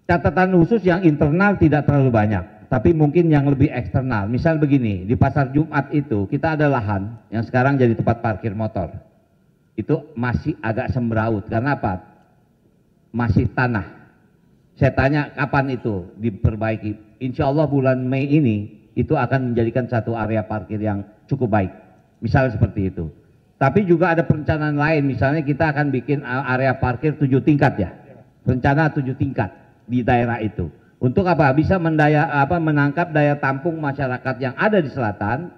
catatan khusus yang internal tidak terlalu banyak, tapi mungkin yang lebih eksternal. Misal begini, di Pasar Jumat itu kita ada lahan yang sekarang jadi tempat parkir motor. Itu masih agak sembraut, karena apa? Masih tanah. Saya tanya kapan itu diperbaiki. Insya Allah bulan Mei ini itu akan menjadikan satu area parkir yang cukup baik. Misalnya seperti itu. Tapi juga ada perencanaan lain, misalnya kita akan bikin area parkir 7 tingkat ya. Rencana 7 tingkat di daerah itu. Untuk apa? Bisa menangkap daya tampung masyarakat yang ada di selatan.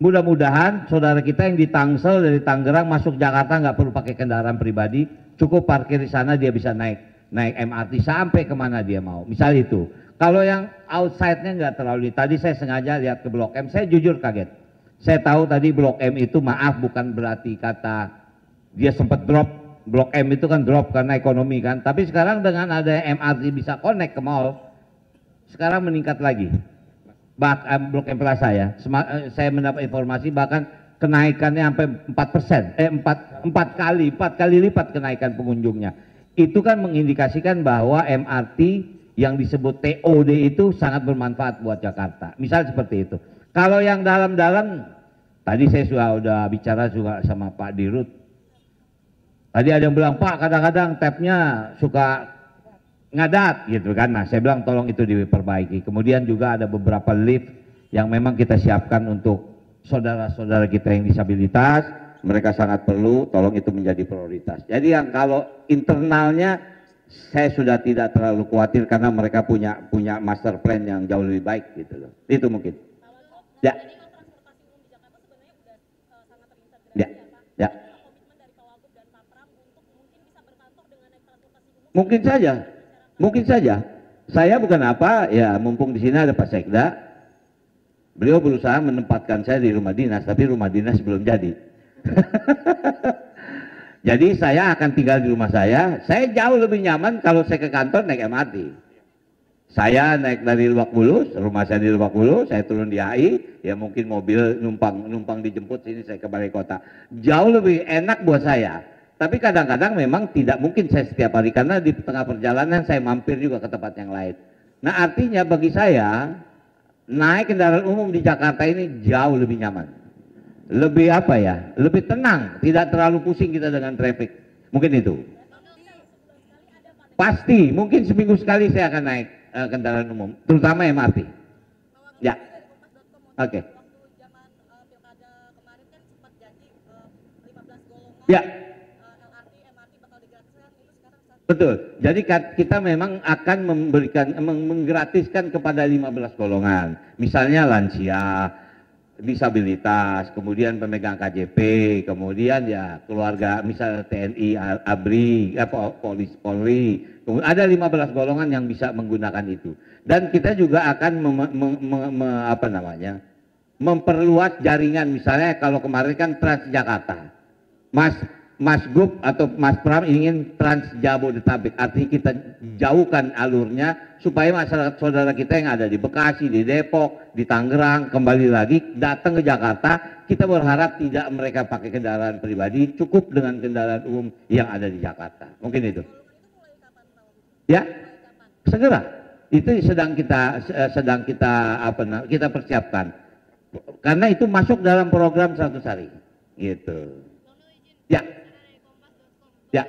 Mudah-mudahan saudara kita yang di Tangsel dari Tangerang masuk Jakarta nggak perlu pakai kendaraan pribadi, cukup parkir di sana, dia bisa naik MRT sampai kemana dia mau. Misal itu. Kalau yang outside-nya nggak terlalu. Tadi saya sengaja lihat ke Blok M, saya jujur kaget. Saya tahu tadi Blok M itu, maaf, bukan berarti kata dia sempat drop. Blok M itu kan drop karena ekonomi kan. Tapi sekarang dengan ada MRT bisa connect ke mall, sekarang meningkat lagi. Blok M Plaza ya. Saya mendapat informasi bahkan kenaikannya sampai 4%, 4 kali lipat kenaikan pengunjungnya. Itu kan mengindikasikan bahwa MRT yang disebut TOD itu sangat bermanfaat buat Jakarta. Misal seperti itu. Kalau yang dalam-dalam, tadi saya sudah bicara juga sama Pak Dirut. Tadi ada yang bilang, Pak kadang-kadang tapnya suka ngadat gitu kan. Nah saya bilang tolong itu diperbaiki. Kemudian juga ada beberapa lift yang memang kita siapkan untuk saudara-saudara kita yang disabilitas. Mereka sangat perlu, tolong itu menjadi prioritas. Jadi yang kalau internalnya saya sudah tidak terlalu khawatir karena mereka punya master plan yang jauh lebih baik gitu loh. Itu mungkin. Ya. Ya. Ya. Mungkin saja. Saya bukan apa, ya mumpung di sini ada Pak Sekda, beliau berusaha menempatkan saya di rumah dinas, tapi rumah dinas belum jadi. Jadi saya akan tinggal di rumah saya jauh lebih nyaman kalau saya ke kantor naik MRT. Saya naik dari Lebak Bulus, rumah saya di Lebak Bulus, saya turun di HI, ya mungkin mobil numpang dijemput sini saya ke Balai Kota. Jauh lebih enak buat saya. Tapi kadang-kadang memang tidak mungkin saya setiap hari karena di tengah perjalanan saya mampir juga ke tempat yang lain. Nah artinya bagi saya naik kendaraan umum di Jakarta ini jauh lebih nyaman. Lebih apa ya? Lebih tenang, tidak terlalu pusing kita dengan traffic. Mungkin itu. Pasti, mungkin seminggu sekali saya akan naik kendaraan umum, terutama MRT. Ya. Oke. Ya. Betul. Jadi kita memang akan menggratiskan kepada 15 golongan. Misalnya lansia, disabilitas, kemudian pemegang KJP, kemudian ya keluarga, misalnya TNI, ABRI, Polri, kemudian ada 15 golongan yang bisa menggunakan itu. Dan kita juga akan memperluas jaringan. Misalnya kalau kemarin kan Transjakarta, Mas Gub atau Mas Pram ingin Trans Jabodetabek, artinya kita jauhkan alurnya supaya masyarakat saudara kita yang ada di Bekasi, di Depok, di Tangerang kembali lagi datang ke Jakarta. Kita berharap tidak mereka pakai kendaraan pribadi, cukup dengan kendaraan umum yang ada di Jakarta. Mungkin itu. Ya, segera. Itu sedang kita persiapkan. Karena itu masuk dalam program 100 hari. Gitu. Ya. Ya.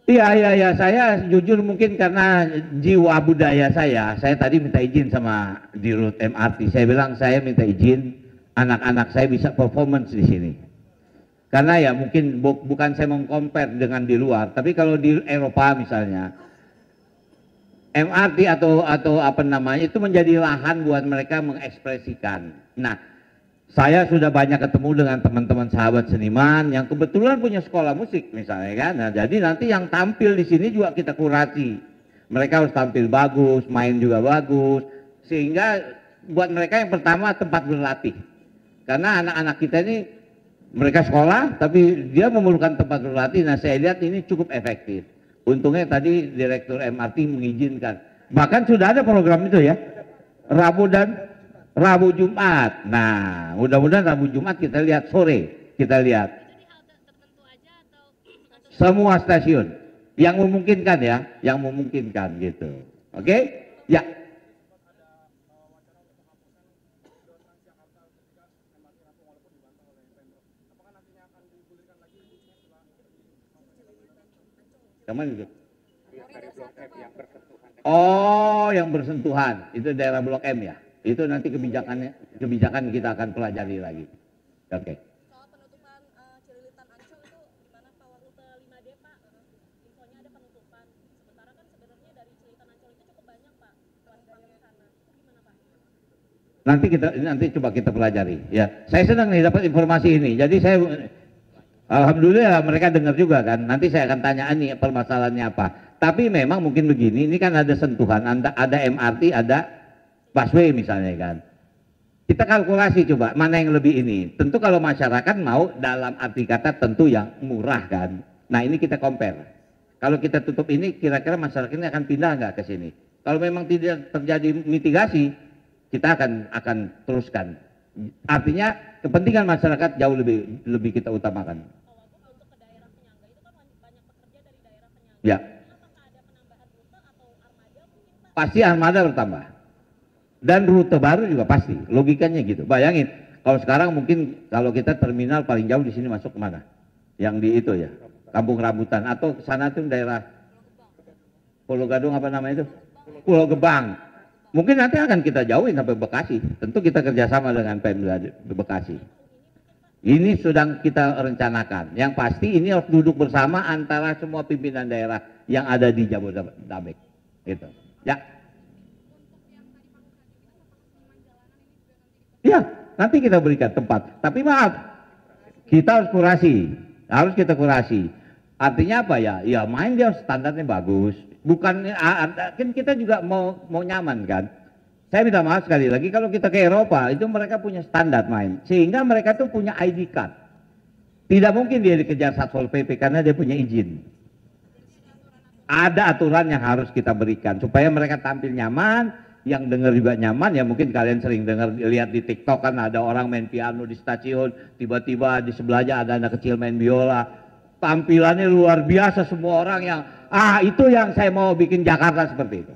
Iya, saya jujur mungkin karena jiwa budaya saya tadi minta izin sama Dirut MRT, saya bilang saya minta izin anak-anak saya bisa performance di sini. Karena ya mungkin bukan saya mengcompare dengan di luar, tapi kalau di Eropa misalnya, MRT atau apa namanya itu menjadi lahan buat mereka mengekspresikan. Nah, saya sudah banyak ketemu dengan teman-teman sahabat seniman yang kebetulan punya sekolah musik misalnya kan. Nah, jadi nanti yang tampil di sini juga kita kurasi. Mereka harus tampil bagus, main juga bagus, sehingga buat mereka yang pertama tempat berlatih. Karena anak-anak kita ini mereka sekolah tapi dia memerlukan tempat berlatih. Nah, saya lihat ini cukup efektif. Untungnya tadi Direktur MRT mengizinkan. Bahkan sudah ada program itu ya. Rabu Jumat. Nah, mudah-mudahan Rabu Jumat kita lihat sore, kita lihat. Semua stasiun yang memungkinkan ya, yang memungkinkan gitu. Oke? Ya. Kemana itu? Oh, yang bersentuhan itu daerah Blok M ya. Itu nanti kebijakan kita akan pelajari lagi. Oke. Soal penutupan Cililitan Ancol itu gimana Pak, rute 5D Pak? Infonya ada penutupan. Sementara kan sebenarnya dari Cililitan Ancol itu cukup banyak Pak penumpang yang sana. Itu gimana Pak? Nanti coba kita pelajari. Ya, saya senang nih dapat informasi ini. Jadi saya alhamdulillah mereka dengar juga kan. Nanti saya akan tanya nih permasalahannya apa. Tapi memang mungkin begini, ini kan ada sentuhan, ada MRT, ada busway misalnya kan. Kita kalkulasi coba mana yang lebih ini. Tentu kalau masyarakat mau dalam arti kata tentu yang murah kan. Nah ini kita compare. Kalau kita tutup ini kira-kira masyarakat ini akan pindah nggak ke sini. Kalau memang tidak terjadi mitigasi, kita akan teruskan. Artinya kepentingan masyarakat jauh lebih kita utamakan. Untuk ke daerah penyangga itu kan banyak pekerja dari daerah penyangga. Ya. Apakah ada penambahan rute atau armada mungkin Pak? Pasti armada bertambah. Dan rute baru juga pasti. Logikanya gitu. Bayangin, kalau sekarang mungkin kalau kita terminal paling jauh di sini masuk kemana? Yang di itu ya, Kampung Rambutan atau ke sana tuh daerah Pulau Gadung apa namanya itu? Pulau Gebang. Mungkin nanti akan kita jauhin sampai Bekasi. Tentu kita kerjasama dengan Pemda Bekasi. Ini sedang kita rencanakan. Yang pasti ini harus duduk bersama antara semua pimpinan daerah yang ada di Jabodetabek. Gitu. Ya. Ya, nanti kita berikan tempat. Tapi maaf, kita harus kita kurasi. Artinya apa ya? Ya main dia standarnya bagus. Bukan kan kita juga mau nyaman kan. Saya minta maaf sekali lagi kalau kita ke Eropa itu mereka punya standar main. Sehingga mereka tuh punya ID card. Tidak mungkin dia dikejar Satpol PP karena dia punya izin. Ada aturan yang harus kita berikan supaya mereka tampil nyaman, yang dengar juga nyaman. Ya mungkin kalian sering dengar lihat di TikTok kan ada orang main piano di stasiun, tiba-tiba di sebelahnya ada anak kecil main biola. Tampilannya luar biasa, semua orang yang itu yang saya mau bikin Jakarta seperti itu.